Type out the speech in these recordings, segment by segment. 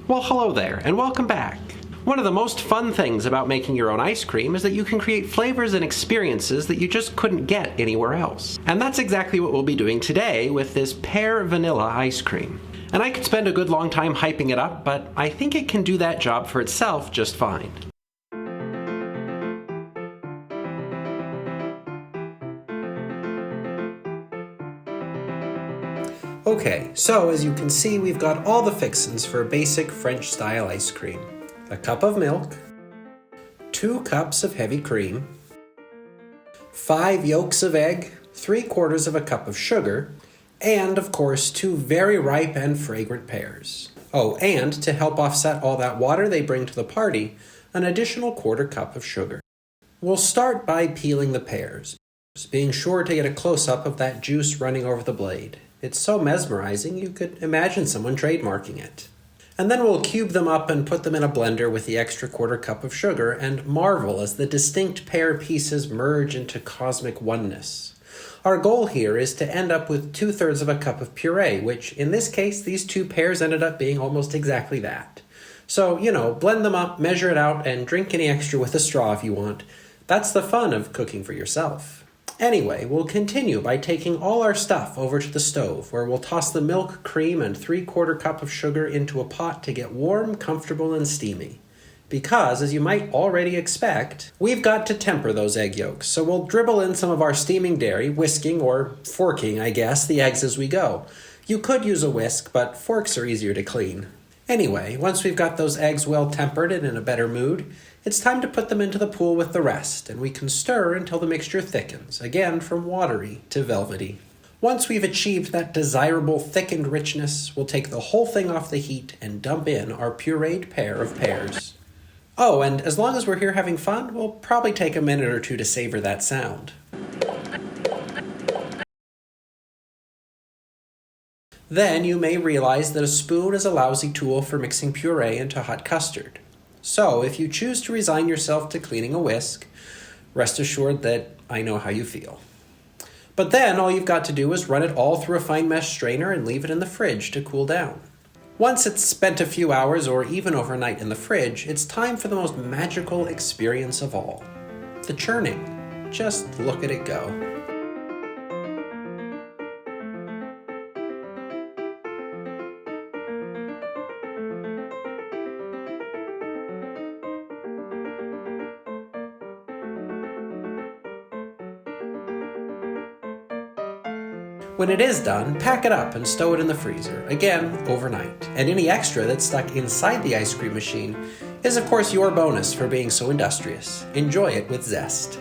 Well, hello there, and welcome back. One of the most fun things about making your own ice cream is that you can create flavors and experiences that you just couldn't get anywhere else. And that's exactly what we'll be doing today with this Pear vanilla ice cream. And I could spend a good long time hyping it up, but I think it can do that job for itself just fine. Okay, so as you can see, we've got all the fixins for a basic French-style ice cream. A cup of milk, 2 cups of heavy cream, 5 yolks of egg, 3/4 of a cup of sugar, and of course 2 very ripe and fragrant pears. Oh, and to help offset all that water they bring to the party, an additional 1/4 cup of sugar. We'll start by peeling the pears, being sure to get a close-up of that juice running over the blade. It's so mesmerizing you could imagine someone trademarking it. And then we'll cube them up and put them in a blender with the extra 1/4 cup of sugar and marvel as the distinct pear pieces merge into cosmic oneness. Our goal here is to end up with 2/3 of a cup of puree, which in this case, these 2 pears ended up being almost exactly that. So, blend them up, measure it out, and drink any extra with a straw if you want. That's the fun of cooking for yourself. Anyway, we'll continue by taking all our stuff over to the stove, where we'll toss the milk, cream, and 3/4 cup of sugar into a pot to get warm, comfortable, and steamy. Because, as you might already expect, we've got to temper those egg yolks, so we'll dribble in some of our steaming dairy, whisking, or forking, I guess, the eggs as we go. You could use a whisk, but forks are easier to clean. Anyway, once we've got those eggs well tempered and in a better mood, it's time to put them into the pool with the rest, and we can stir until the mixture thickens, again from watery to velvety. Once we've achieved that desirable thickened richness, we'll take the whole thing off the heat and dump in our pureed pair of pears. Oh, and as long as we're here having fun, we'll probably take a minute or two to savor that sound. Then you may realize that a spoon is a lousy tool for mixing puree into hot custard. So if you choose to resign yourself to cleaning a whisk, rest assured that I know how you feel. But then all you've got to do is run it all through a fine mesh strainer and leave it in the fridge to cool down. Once it's spent a few hours or even overnight in the fridge, it's time for the most magical experience of all. The churning. Just look at it go. When it is done, pack it up and stow it in the freezer, again, overnight. And any extra that's stuck inside the ice cream machine is of course your bonus for being so industrious. Enjoy it with zest.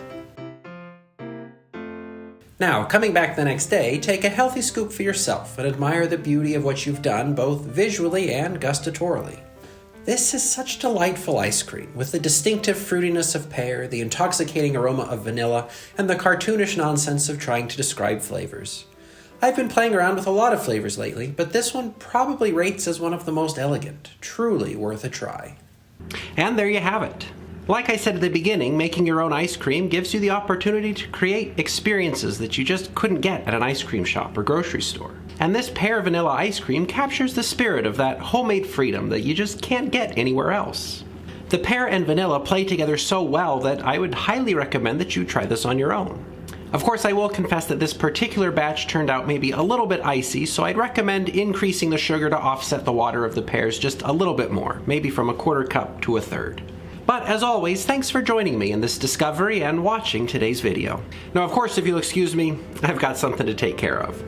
Now, coming back the next day, take a healthy scoop for yourself and admire the beauty of what you've done both visually and gustatorily. This is such delightful ice cream, with the distinctive fruitiness of pear, the intoxicating aroma of vanilla, and the cartoonish nonsense of trying to describe flavors. I've been playing around with a lot of flavors lately, but this one probably rates as one of the most elegant. Truly worth a try. And there you have it. Like I said at the beginning, making your own ice cream gives you the opportunity to create experiences that you just couldn't get at an ice cream shop or grocery store. And this Pear vanilla ice cream captures the spirit of that homemade freedom that you just can't get anywhere else. The pear and vanilla play together so well that I would highly recommend that you try this on your own. Of course, I will confess that this particular batch turned out maybe a little bit icy, so I'd recommend increasing the sugar to offset the water of the pears just a little bit more, maybe from a 1/4 cup to a 1/3. But as always, thanks for joining me in this discovery and watching today's video. Now, of course, if you'll excuse me, I've got something to take care of.